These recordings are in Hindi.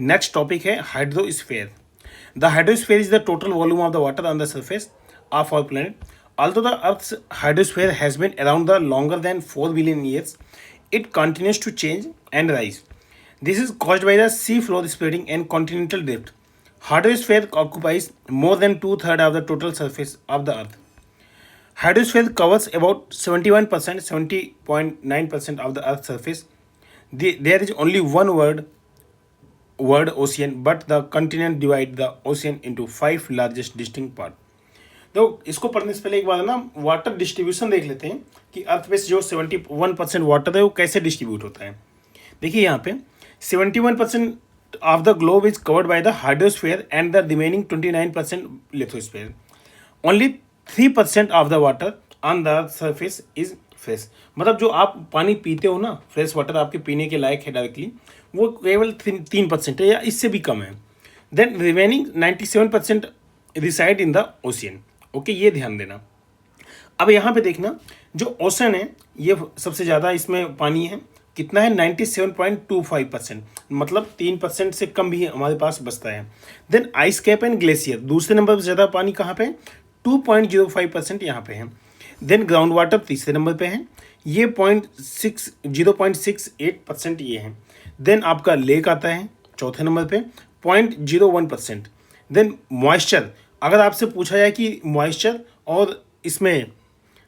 नेक्स्ट टॉपिक है hydrosphere. The hydrosphere is the total volume of the water on the surface of our planet. Although the Earth's hydrosphere has been around the longer than 4 billion years, it continues to change and rise. This is caused by the sea floor spreading and continental drift. Hydrosphere occupies more than two-thirds of the total surface of the Earth. Hydrosphere covers about 71%, 70.9% of the Earth's surface. There is only one word ocean, but the continent divide the ocean into 5 largest distinct parts. तो इसको पढ़ने से पहले एक बार ना वाटर डिस्ट्रीब्यूशन देख लेते हैं कि अर्थ पे जो 71% वाटर है वो कैसे डिस्ट्रीब्यूट होता है। देखिए यहाँ पे 71% of the globe is covered by the hydrosphere and the remaining 29% lithosphere. Only 3% of the water on the surface is fresh. मतलब जो आप पानी पीते हो ना, फ्रेश वाटर आपके पीने के लायक है डायरेक्टली, वो केवल 3% है या इससे भी कम है। Then remaining 97% reside in the ocean. Okay, ये ध्यान देना। अब यहाँ पे देखना, जो ओशन है ये सबसे ज़्यादा इसमें पानी है, कितना है 97.25%, मतलब 3% से कम भी हमारे पास बचता है। Then ice cap and glacier दूसरे नंबर पर ज़्यादा पानी कहाँ पे है, 2.05% यहाँ पे है। देन ग्राउंड वाटर तीसरे नंबर पे है, ये 0.68% ये है। देन आपका लेक आता है चौथे नंबर पे 0.01%। देन मॉइस्चर, अगर आपसे पूछा जाए कि मॉइस्चर और इसमें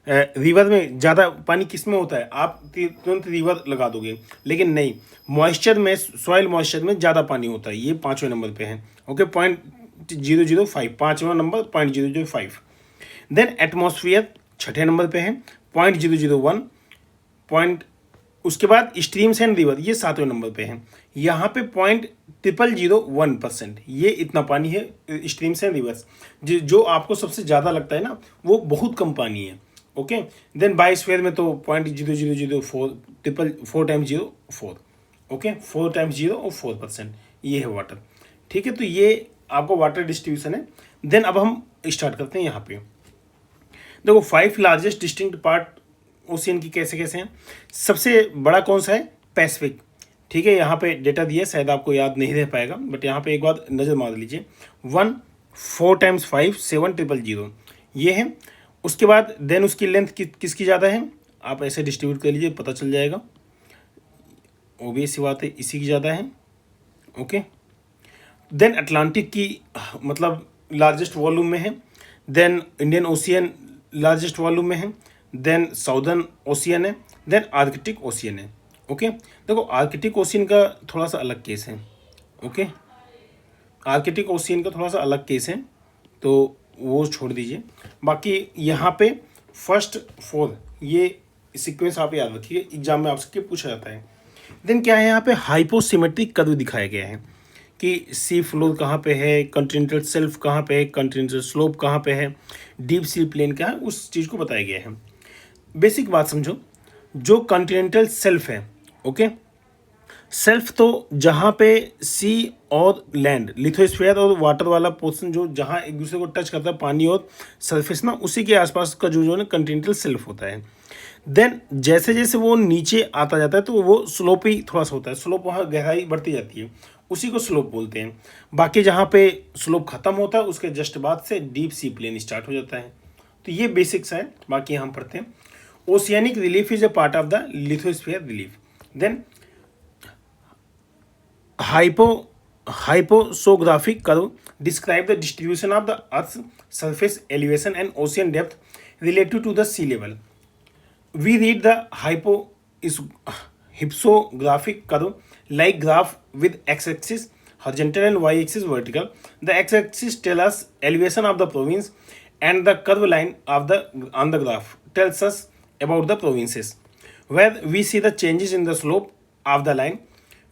रिवर में ज़्यादा पानी किस में होता है, आप तुरंत रिवर लगा दोगे, लेकिन नहीं, मॉइस्चर में, सॉइल मॉइस्चर में ज़्यादा पानी होता है, ये 5वें नंबर पे है। ओके, 0.005, 5वां नंबर 0.005। देन एटमॉस्फेयर 6ठे नंबर पे है 0.001। उसके बाद स्ट्रीम्स एंड रिवर ये 7वें नंबर पे हैं, यहाँ पे 0.0001%, ये इतना पानी है स्ट्रीम्स एंड रिवर्स। जो आपको सबसे ज़्यादा लगता है ना, वो बहुत कम पानी है। ओके, देन बायोस्फीयर में तो 0.0004, 4 टाइम्स 0 4। ओके, 4 टाइम्स 0 और 4%, ये है वाटर। ठीक है, तो ये आपको वाटर डिस्ट्रीब्यूशन है। देन अब हम स्टार्ट करते हैं। यहाँ पे देखो 5 लार्जेस्ट डिस्टिंक्ट पार्ट ओशियन की कैसे कैसे हैं। सबसे बड़ा कौन सा है, पैसिफिक। ठीक है, यहाँ पे डेटा दिया, शायद आपको याद नहीं रह पाएगा, बट यहाँ पे एक बार नज़र मार लीजिए। 1 4 टाइम्स 5 7 000 ये है। उसके बाद देन उसकी लेंथ किसकी ज़्यादा है, आप ऐसे डिस्ट्रीब्यूट कर लीजिए, पता चल जाएगा। ओबियस सी बात है, इसी की ज़्यादा है। ओके, देन अटलांटिक की मतलब लार्जेस्ट वॉल्यूम में है। Then Indian Ocean largest volume में है। देन साउदर्न ओशियन है। देन आर्कटिक ओशियन है। ओके, देखो आर्कटिक ओशियन का थोड़ा सा अलग केस है। ओके, आर्कटिक ओशियन का थोड़ा सा अलग केस है, तो वो छोड़ दीजिए। बाकी यहाँ पे फर्स्ट 4 ये सीक्वेंस आप याद रखिए, एग्जाम में आपसे पूछा जाता है। देन क्या है, यहाँ पे हाइपोसिमेट्रिक कर्व दिखाया गया है कि सी फ्लोर कहाँ पे है, कॉन्टिनेंटल शेल्फ कहाँ पे है, कॉन्टिनेंटल स्लोप कहाँ पे है, डीप सी प्लेन क्या है, उस चीज़ को बताया गया है। बेसिक बात समझो, जो कॉन्टिनेंटल शेल्फ है, ओके, शेल्फ तो जहाँ पे सी और लैंड, लिथोस्फीयर और वाटर वाला पोर्शन जो जहाँ एक दूसरे को टच करता है, पानी और सरफेस ना, उसी के आसपास का जो है कॉन्टिनेंटल शेल्फ होता है। देन जैसे जैसे वो नीचे आता जाता है तो वो स्लोप ही थोड़ा सा होता है, स्लोप वहाँ गहराई बढ़ती जाती है, उसी को स्लोप बोलते हैं। बाकी जहाँ पे स्लोप खत्म होता है उसके जस्ट बाद से डीप सी प्लेन स्टार्ट हो जाता है। तो ये बेसिक्स है, बाकी हम पढ़ते हैं। Oceanic relief is a part of the lithosphere relief. Then hyposographic curve describe the distribution of the Earth's surface elevation and ocean depth relative to the sea level. We read the hypsographic curve like graph with x-axis horizontal and y-axis vertical. The x-axis tells us elevation of the province, and the curve line of on the graph tells us about the provinces. Where we see the changes in the slope of the line,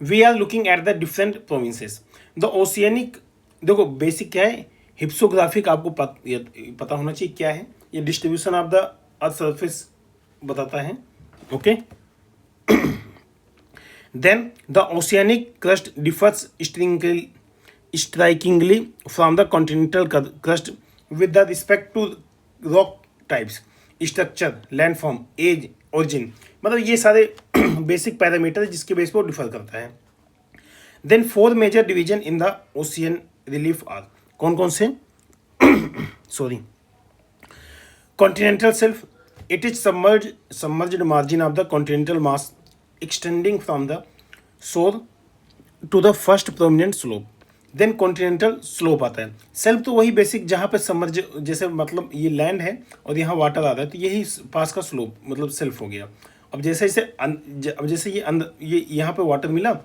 we are looking at the different provinces. The oceanic, देखो बेसिक क्या है, हिप्सोग्राफिक आपको पता होना चाहिए क्या है, ये distribution of the earth surface बताता है। Okay, then the oceanic crust differs strikingly from the continental crust with the respect to rock types, structure, landform, age, origin. मतलब ये सारे बेसिक पैरामीटर जिसके बेस पर डिफर करता है। Then four major division in the ocean relief are, कौन कौन से? Sorry, continental shelf, it is submerged margin of the continental mass extending from the shore to the first prominent slope. Then continental slope आता है. सेल्फ तो वही बेसिक जहाँ पे सबमर्ज, जैसे मतलब ये लैंड है और यहाँ वाटर आ रहा है, तो यही पास का स्लोप मतलब सेल्फ हो गया. अब जैसे जैसे अब जैसे ये अंदर ये यहाँ पे वाटर मिला,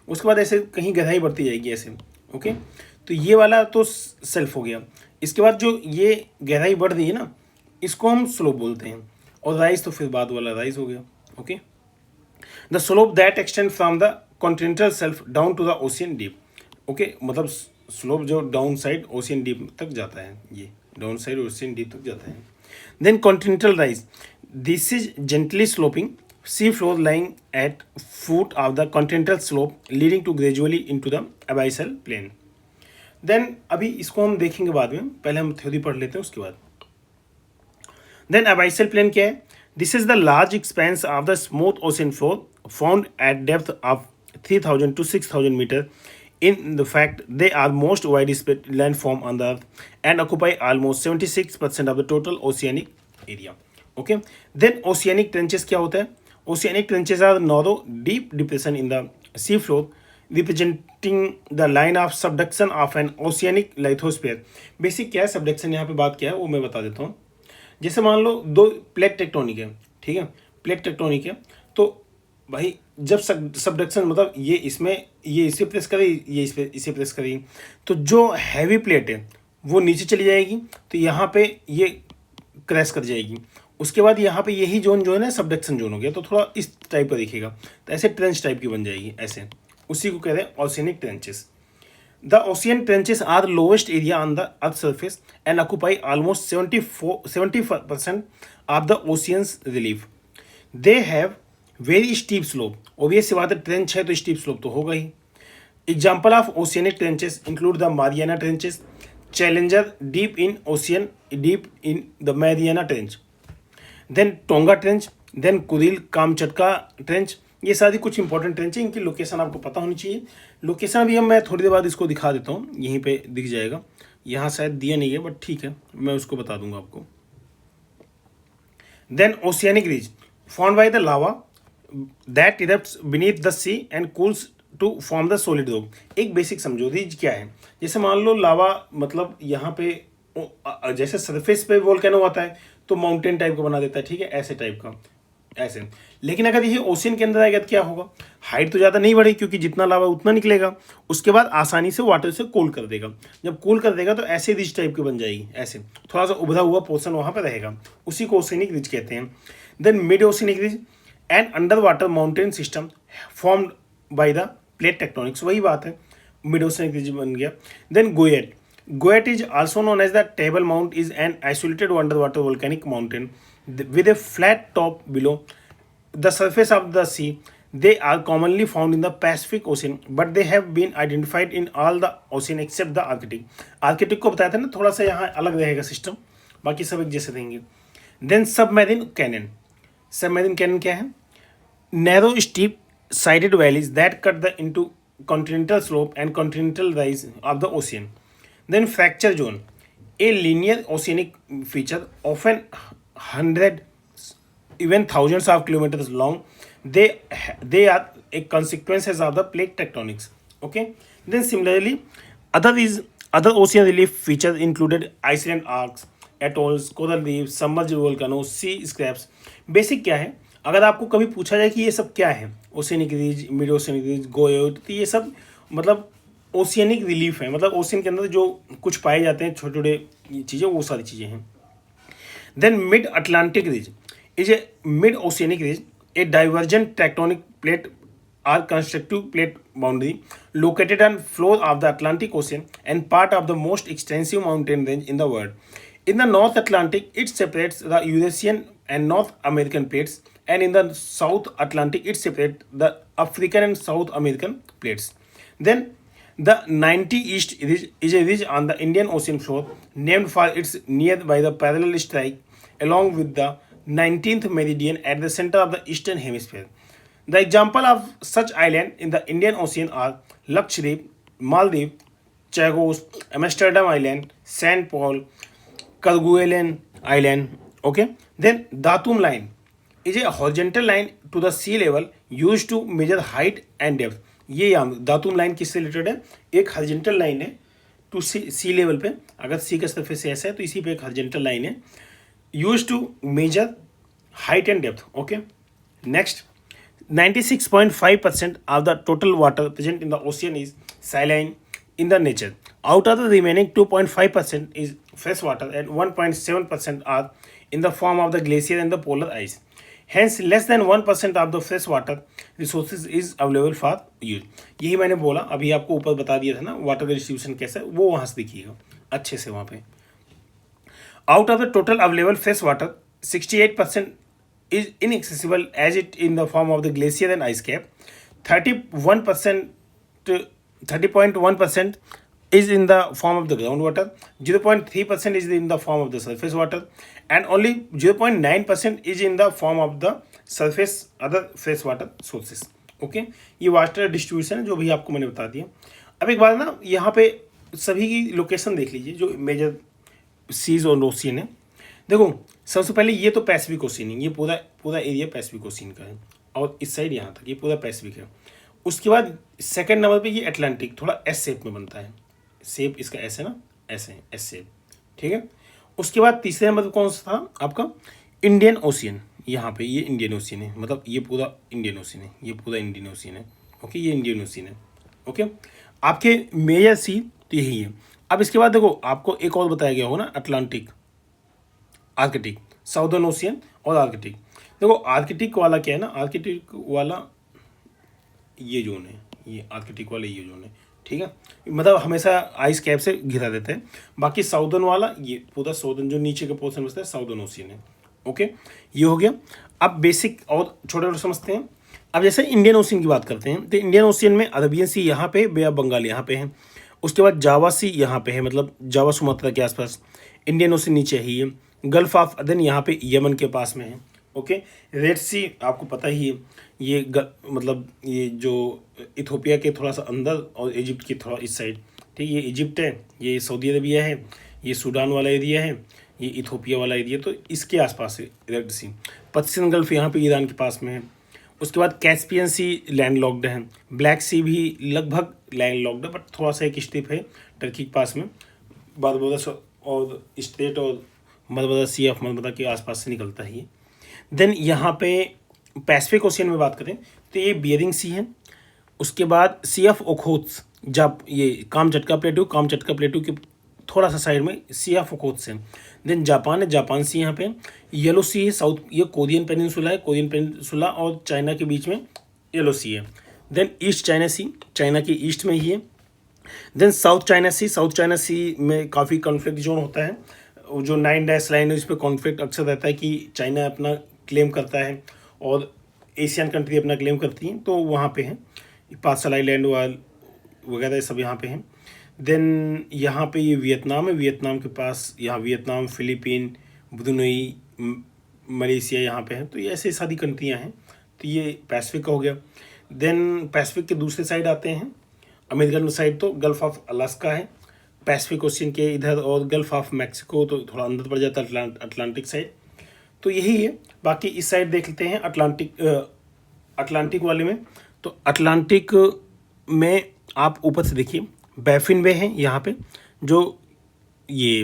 उसके बाद ऐसे कहीं गहराई बढ़ती जाएगी ऐसे. ओके, तो ये वाला तो सेल्फ हो गया. इसके बाद जो ये गहराई बढ़ रही है ना, इसको हम स्लोप बोलते हैं. और राइज तो फिर बाद वाला राइज हो गया. Okay, the slope that extend from the continental shelf down to the ocean deep. Okay, मतलब स्लोप जो डाउन साइड ओशियन डीप तक जाता है, ये डाउन साइड ओशियन डीप तक जाता है. Then continental rise, this is gently sloping sea floor lying at foot of the continental slope leading to gradually into the abyssal plain. Then अभी इसको हम देखेंगे बाद में, पहले हम थ्योरी पढ़ लेते हैं उसके बाद. देन अबाइसल प्लेन क्या है? This is the large expanse of the smooth ocean floor found at depth of 3000 to 6000 meter. In the fact, they are most widespread landform on the earth and occupy almost 76% of the total oceanic area. Okay, then oceanic trenches क्या होता है? Oceanic trenches are narrow, deep depression in the sea floor representing the line of subduction of an oceanic lithosphere. Basic क्या है सबडक्शन, यहाँ पे बात क्या है वो मैं बता देता हूँ. जैसे मान लो दो प्लेट टेक्टोनिक है, ठीक है, प्लेट टेक्टोनिक है, तो भाई जब सबडक्शन मतलब ये इसमें ये इसे प्रेस करे, ये इस पे इसे प्रेस करेगी, तो जो हैवी प्लेट है वो नीचे चली जाएगी, तो यहाँ पे ये क्रैश कर जाएगी. उसके बाद यहाँ पे यही जोन जो है ना सबडक्शन जोन हो गया, तो थोड़ा इस टाइप का दिखेगा, तो ऐसे ट्रेंच टाइप की बन जाएगी ऐसे. उसी को कहते हैं oceanic trenches. The ocean trenches are lowest area on the earth surface and occupy almost 70% of the oceans relief. They have very steep slope. Obvious सी बात है, ट्रेंच है तो स्टीप स्लोप तो होगा ही. Example of oceanic trenches include the Mariana trenches, Challenger Deep in ocean, deep in the Mariana trench, then Tonga trench, then Kuril Kamchatka trench. ये सारी कुछ इंपॉर्टेंट ट्रेंच है, इनकी लोकेशन आपको पता होनी चाहिए. लोकेशन भी हम मैं थोड़ी देर बाद इसको दिखा देता हूँ, यहीं पे दिख जाएगा. यहाँ शायद दिया नहीं है बट ठीक है, मैं उसको बता दूंगा आपको. Then oceanic ridge formed by the lava that erupts beneath the sea and cools to form the solid rock. एक बेसिक समझो, रिज क्या है? जैसे मान लो लावा मतलब यहाँ पे जैसे सरफेस पे वोल्केनो आता है तो माउंटेन टाइप का बना देता है, ठीक है, ऐसे टाइप का ऐसे. लेकिन अगर ये ओशियन के अंदर आएगा तो क्या होगा? हाइट तो ज़्यादा नहीं बढ़ेगी क्योंकि जितना लावा उतना निकलेगा. उसके बाद आसानी से वाटर से कूल कर देगा. जब कूल कर देगा तो ऐसे रिज टाइप की बन जाएगी, ऐसे थोड़ा सा उभरा हुआ पोर्शन वहाँ पर रहेगा, उसी को ओशियनिक रिज कहते हैं. Then mid oceanic ridge and under water mountain system formed by the plate tectonics. वही बात है, मिड ओशियनिक रिज बन गया. Then guyot. Goet is also known as the Table Mount, is an isolated underwater volcanic mountain with a flat top below the surface of the sea. They are commonly found in the Pacific Ocean, but they have been identified in all the ocean except the Arctic. Arctic को बताया था ना, थोड़ा सा यहाँ अलग रहेगा सिस्टम, बाकी सब एक जैसे रहेंगे. Then submarine canyon. Submarine canyon क्या है? Narrow steep sided valleys that cut the into continental slope and continental rise of the ocean. Then fracture zone, a linear oceanic feature often hundreds, even thousands of kilometers long. They are a consequences of the plate tectonics. Okay. Then similarly, other ocean relief features included Iceland arcs, atolls, coral reefs, submerged volcanoes, sea scraps. Basic क्या है? अगर आपको कभी पूछा जाए कि ये सब क्या है, oceanic ridge, mid oceanic ridge, गोएट, तो ये सब मतलब ओशियनिक रिलीफ है, मतलब ओशियन के अंदर जो कुछ पाए जाते हैं छोटे छोटे चीज़ें, वो सारी चीज़ें हैं. Then mid Atlantic ridge is a mid oceanic ridge, a divergent tectonic plate or constructive plate boundary located on floor of the Atlantic Ocean and part of the most extensive mountain range in the world. In the North Atlantic it separates the Eurasian and North American plates, and in the South Atlantic it separate the African and South American plates. Then the 90 East ridge is a ridge on the Indian Ocean floor named for its nearby the parallel strike along with the 19th meridian at the center of the eastern hemisphere. The example of such island in the Indian Ocean are Lakshadweep, Maldives, Chagos, Amsterdam island, Saint Paul, Kerguelen Island. Okay. Then Datum line is a horizontal line to the sea level used to measure height and depth. ये यहाँ दातुम लाइन किससे रिलेटेड है? एक हॉरिजॉन्टल लाइन है टू सी लेवल पे, अगर सी का सरफेस ऐसा है तो इसी पे एक हॉरिजॉन्टल लाइन है, use to measure height and depth. Okay. Next, 96.5% of the total water present in the ocean is saline in the nature. Out of the remaining 2.5% is fresh water and 1.7% are in the form of the glacier and the polar ice. Hence, less than 1% of the fresh water resources is available for use. यही मैंने बोला, अभी आपको ऊपर बता दिया था ना वाटर का डिस्ट्रीब्यूशन कैसा है, वो वहाँ से देखिएगा अच्छे से वहाँ पे. Out of the total available fresh water, 68% is inaccessible as it in the form of the glacier and ice cap. 30.1% is in the form of the groundwater. 0.3% is in the form of the surface water, and only 0.9% is in the form of the surface other fresh water sources. Okay, ये वाटर डिस्ट्रीब्यूशन है जो भी आपको मैंने बता दिया. अब एक बार ना यहाँ पे सभी की लोकेशन देख लीजिए जो मेजर सीज और ओशियन है. देखो सबसे पहले ये तो पैसिफिक ओशियन है, ये पूरा एरिया पैसिफिक ओशियन का है, और इस साइड यहाँ तक ये पूरा पैसिफिक है. उसके बाद सेकंड नंबर पे ये अटलांटिक, थोड़ा एस शेप में बनता है, शेप इसका ऐसे ना, ऐसे एस शेप, ठीक है. उसके बाद तीसरे नंबर पर कौन सा था आपका? Indian ocean. यहाँ पे ये इंडियन ओशियन है, मतलब ये पूरा इंडियन ओशियन है, ये पूरा इंडियन ओशियन है. ओके, ये इंडियन ओशियन है. ओके, आपके मेजर सी तो यही है. अब इसके बाद देखो आपको एक और बताया गया हो ना, अटलांटिक, आर्कटिक, साउदर्न ओशियन और आर्कटिक. देखो आर्कटिक वाला क्या है ना, आर्कटिक वाला ये जोन है, ये आर्कटिक वाला ये जोन है, ठीक है, मतलब हमेशा आइस कैप से घिरा देता है. बाकी साउदर्न वाला ये पूरा साउदर्न जो नीचे का पोर्शन बचता है साउदर्न ओशियन है. ओके, ये हो गया. अब बेसिक और छोटे छोटे समझते हैं. अब जैसे इंडियन ओशियन की बात करते हैं तो इंडियन ओशियन में अरबियन सी यहाँ पे, बे ऑफ बंगाल यहाँ पे है. उसके बाद जावा सी यहाँ पे है, मतलब जावा सुमात्रा के आसपास. इंडियन ओशियन नीचे ही है. गल्फ ऑफ अदन यहाँ पे यमन के पास में है. ओके, रेड सी आपको पता ही है, ये मतलब ये जो इथोपिया के थोड़ा सा अंदर और इजिप्ट की थोड़ा इस साइड, ठीक, ये इजिप्ट है, ये सऊदी अरबिया है, ये सूडान वाला एरिया है, ये इथोपिया वाला एरिया, तो इसके आसपास है रेड सी. पर्सियन गल्फ यहाँ पे ईरान के पास में है. उसके बाद कैस्पियन सी लैंड लॉक्ड है. ब्लैक सी भी लगभग लैंड लॉक्ड है, बट थोड़ा सा एक स्ट्रिप है टर्की के पास में, बारबोदस और स्ट्रेट और मलबरा सी ऑफ मलबरा के आसपास से निकलता है ये. देन यहाँ पे पैसिफिक ओशियन में बात करें तो ये बियरिंग सी है. उसके बाद सी ऑफ ओखोत्स, जब ये कामचटका प्लेटू के थोड़ा सा साइड में सी ऑफ ओखोत्स है. देन जापान है, जापान सी यहाँ पे. येलो सी है साउथ, ये कोरियन पेनिनसुला है, कोरियन पेनिनसुला और चाइना के बीच में येलो सी है. देन ईस्ट चाइना सी, चाइना के ईस्ट में ही है. देन साउथ चाइना सी, साउथ चाइना सी में काफ़ी कॉन्फ्लिक्ट जोन होता है. जो 9 डैश लाइन है इस पर कॉन्फ्लिक्ट अक्सर रहता है कि चाइना अपना क्लेम करता है और एशियन कंट्री अपना क्लेम करती हैं, तो वहाँ पे हैं पार्सल आइलैंड वगैरह सब यहाँ पे हैं. देन यहाँ पे ये वियतनाम है, वियतनाम के पास यहाँ वियतनाम, फिलीपीन, ब्रुनई, मलेशिया यहाँ पे हैं, तो ये ऐसे सारी कंट्रियाँ हैं. तो ये पैसिफिक का हो गया. देन पैसिफिक के दूसरे साइड आते हैं अमेरिकन साइड, तो गल्फ ऑफ अलास्का है पैसिफिक ओशियन के इधर, और गल्फ ऑफ मैक्सिको तो थोड़ा अंदर पड़ जाता है अटलांटिक साइड. तो यही है. बाकी इस साइड देख लेते हैं अटलांटिक वाले में. तो अटलांटिक में आप ऊपर से देखिए बैफिन बे है यहाँ पे, जो ये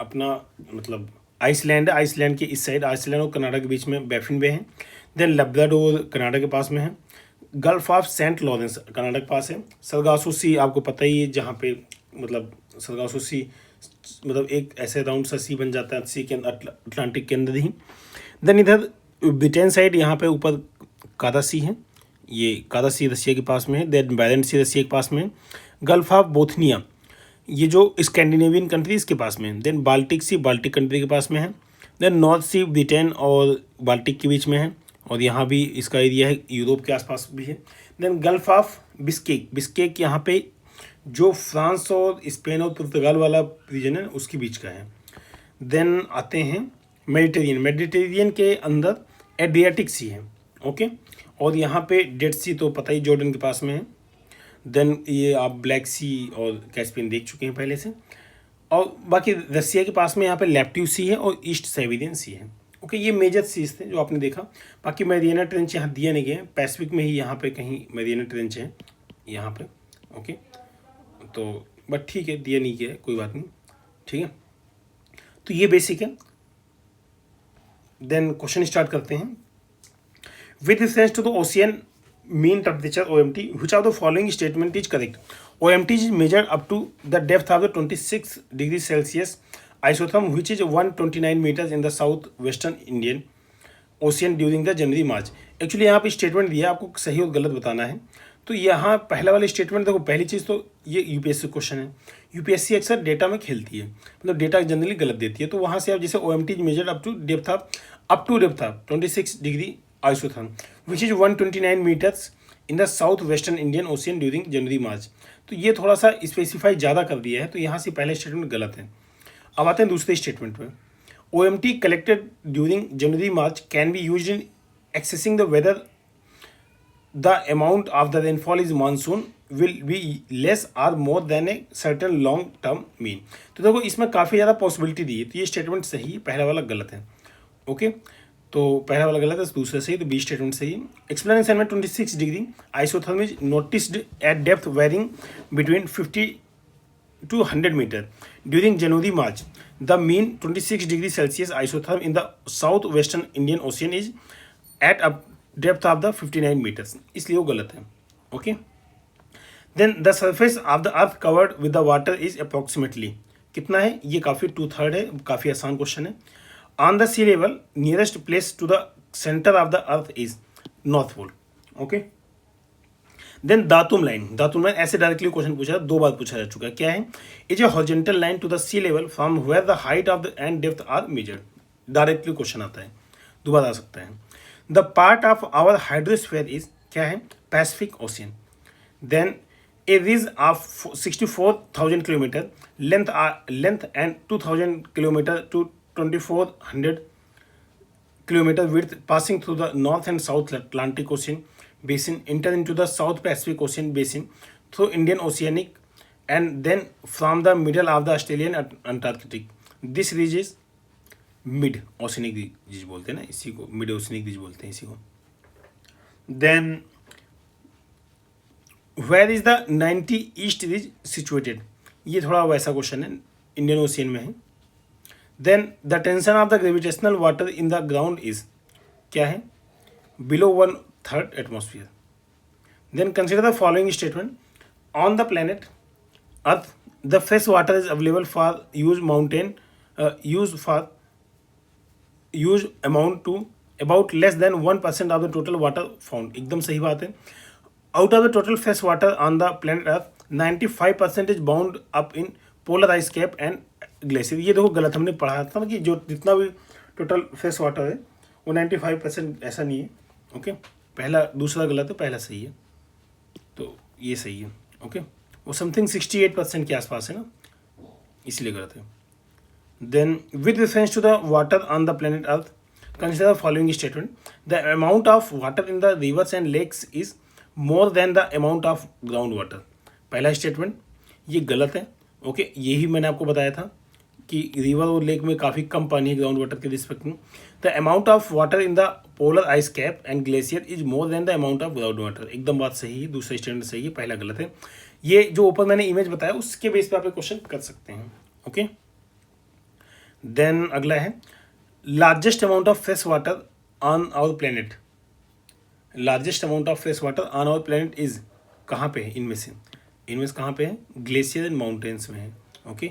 अपना मतलब आइसलैंड है, आइसलैंड के इस साइड, आइसलैंड और कनाडा के बीच में बैफिन बे है. देन लब्राडोर कनाडा के पास में है. Gulf of Saint Lawrence Canada के पास है. सरगासो सी आपको पता ही है, जहाँ पे मतलब सरगासो सी मतलब एक ऐसे राउंड सा सी बन जाता है सी के अटलांटिक के अंदर ही. देन इधर ब्रिटेन साइड यहाँ पे ऊपर कादा सी है, ये कादा सी रसिया के पास में है. देन बैरेंट सी रसिया के पास में है. गल्फ ऑफ बोथनिया ये जो स्कैंडिनेवियन कंट्री इसके पास में है. देन बाल्टिक सी बाल्टिक कंट्री के पास में है. देन नॉर्थ सी ब्रिटेन और बाल्टिक के बीच में है, और यहाँ भी इसका एरिया है, यूरोप के आसपास भी है. देन गल्फ ऑफ बिस्केक यहाँ पे जो फ्रांस और स्पेन और पुर्तगाल वाला रीजन है उसके बीच का है. देन आते हैं मेडिटेरियन के अंदर एड्रियाटिक सी है. ओके, और यहाँ पे डेड सी तो पता ही जॉर्डन के पास में है. देन ये आप ब्लैक सी और कैस्पियन देख चुके हैं पहले से, और बाकी रसिया के पास में यहाँ पे लैप्टिव सी है और ईस्ट साइबेरियन सी है। ओके, ये मेजर सीज थे जो आपने देखा। बाकी मैरियाना ट्रेंच यहाँ दिया नहीं गया है, पैसिफिक में ही यहाँ पे कहीं मैरियाना ट्रेंच है यहाँ पे। ओके, तो बट ठीक है, दिया नहीं गया है, कोई बात नहीं, ठीक है। तो ये बेसिक है। देन क्वेश्चन स्टार्ट करते हैं। With reference to the ocean mean temperature OMT, which of the following statement is correct? OMT is measured up to the depth of the 26 degrees Celsius isotherm, which is 129 meters in the southwestern Indian Ocean during the January March. Actually यहाँ पे स्टेटमेंट दिया, आपको सही और गलत बताना है। तो यहाँ पहला वाला स्टेटमेंट देखो, पहली चीज़ तो ये यूपीएससी क्वेश्चन है। यूपीएससी अक्सर डेटा में खेलती है, मतलब डेटा जनरली गलत देती है। तो वहाँ से आप जैसे OMT measured up to depth of 26 degree isotherm, which is 129 meters in the south western Indian Ocean during January March. तो ये थोड़ा सा स्पेसिफाई ज़्यादा कर दिया है, तो यहाँ से पहले स्टेटमेंट गलत है। अब आते हैं दूसरे स्टेटमेंट पे। OMT collected during January March can be used in accessing the weather. The amount of the rainfall is monsoon will be less or more than a certain long term mean. तो देखो इसमें काफ़ी ज़्यादा पॉसिबिलिटी दी है, तो ये स्टेटमेंट सही है, पहला वाला गलत है। ओके, तो पहला वाला गलत है, दूसरा सही, तो बी स्टेटमेंट सही है। एक्सप्लेनेशन में 26 degree isotherm is noticed at depth varying between 50 to 100 meter during January March. The mean 26 degree Celsius isotherm in the south western Indian Ocean is at a depth of the 59 meters, इसलिए वो गलत है। Okay, then the surface of the earth covered with the water is approximately, कितना है, ये काफ़ी 2/3 है, काफ़ी आसान क्वेश्चन है। On the sea level, nearest place to the center of the earth is North Pole. Okay. Then datum line ऐसे डायरेक्टली क्वेश्चन पूछा, 2 बार पूछा जा चुका है। क्या है? Is a horizontal line to the sea level from where the height of the and depth are measured. Directly question आता है, दोबारा आ सकता है। The part of our hydrosphere is, क्या है, Pacific Ocean. Then a ridge of 64,000 kilometre length and 2,000 kilometre to 2,400 kilometer width passing through the North and South Atlantic Ocean basin enter into the South Pacific Ocean basin through Indian Oceanic and then from the middle of the Australian Antarctic. This ridge is mid oceanic ridge बोलते हैं ना, इसी को mid oceanic ridge बोलते हैं इसी को। Then where is the 90 East ridge situated? ये थोड़ा वैसा क्वेश्चन है, इंडियन ओशियन में है। Then the tension of the gravitational water in the ground is, क्या है, below 1/3 atmosphere. Then consider the following statement. On the planet Earth, the fresh water is available for use amount to about less than 1% of the total water found. एकदम सही बात है। Out of the total fresh water on the planet Earth, 95% is bound up in polar ice cap and glacier. ये देखो गलत, हमने पढ़ा था कि जो जितना भी टोटल फ्रेश वाटर है वो 95% ऐसा नहीं है। ओके, पहला दूसरा गलत है, पहला सही है, तो ये सही है। ओके, वो समथिंग 68% के आसपास है ना, इसलिए गलत है। Then with reference to the water on the planet earth consider the following statement. The amount of water in the rivers and lakes is more than the amount of ground water. पहला स्टेटमेंट ये गलत है। ओके, यही मैंने आपको बताया था कि रिवर और लेक में काफ़ी कम पानी है ग्राउंड वाटर के रिस्पेक्ट में। The amount of water in the polar ice cap and glacier is more than the amount of ground water. एकदम बात सही है, दूसरा स्टेटमेंट सही है, पहला गलत है। ये जो ऊपर मैंने इमेज बताया उसके बेस पे आप क्वेश्चन कर सकते हैं। ओके, देन अगला है largest amount of fresh water on our planet. Largest amount of fresh water on our planet is, कहाँ पे है इनमें से कहाँ पे है, ग्लेशियर एंड माउंटेन्स में है। ओके,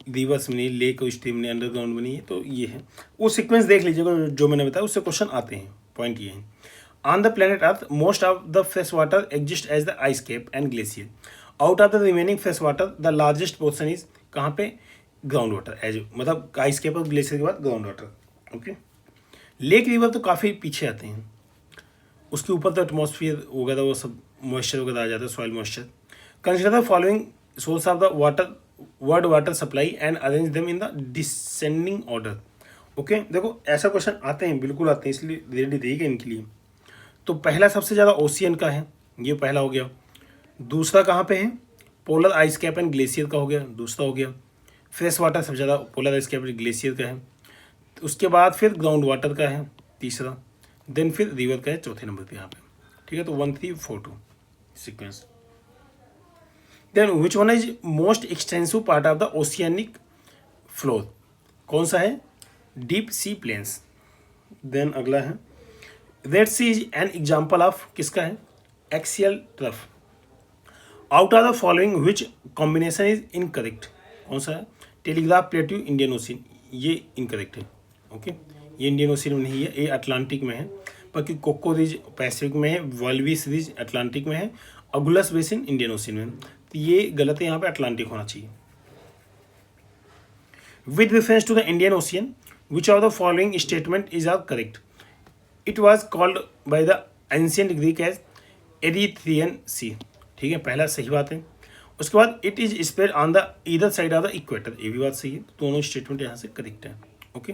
रिवर्स में नहीं, लेक और स्ट्रीम में, अंडरग्राउंड में नहीं है, तो ये है। वो सीक्वेंस देख लीजिएगा जो मैंने बताया, उससे क्वेश्चन आते हैं। पॉइंट ये है, on the planet earth most of the fresh water exist as the ice cap and glacier. Out of the remaining fresh water the largest portion is, कहाँ पे, ग्राउंड वाटर, एज मतलब आइस कैप और ग्लेशियर के बाद ground water. Okay, lake river तो काफ़ी पीछे आते हैं, उसके ऊपर तो एटमॉस्फेयर वगैरह वो सब मॉइस्चर वगैरह आ जाता है, soil moisture. Consider the following source of the water supply and arrange them in the descending order. Okay, देखो ऐसा क्वेश्चन आते हैं, बिल्कुल आते हैं, इसलिए रेडी रहिएगा इनके लिए। तो पहला सबसे ज़्यादा ओशियन का है, ये पहला हो गया। दूसरा कहाँ पे है, polar ice cap and glacier का हो गया, दूसरा हो गया। फ्रेश वाटर सबसे ज़्यादा polar ice cap and glacier का है। उसके बाद फिर ग्राउंड वाटर का है तीसरा, देन फिर रिवर का है चौथे नंबर पे यहाँ पे। ठीक है, तो 1 3 4 2 sequence. Then which one is most extensive part of the oceanic floor, कौन सा है, डीप सी प्लेन्स। देन अगला है Red Sea is an example of, किसका है, axial trough. Out of the following which combination is incorrect, कौन सा है, टेलीग्राफ प्लेट्यू इंडियन ओशियन, ये इनकरेक्ट है। ओके, ये इंडियन ओशियन में नहीं है, ये अटलांटिक में है। बाकी कोको रिज पैसिफिक में है, वाल्विस रिज अटलांटिक में है, अगुलस बेसिन इंडियन ओशियन में। तो ये गलत है, यहाँ पे अटलांटिक होना चाहिए। With reference to the Indian Ocean which of the following statement is are correct, it was called by the ancient Greek as Erythraean Sea. ठीक है, पहला सही बात है। उसके बाद it is spread on the either side of the equator, ये भी बात सही है। दोनों स्टेटमेंट यहाँ से करेक्ट है। ओके।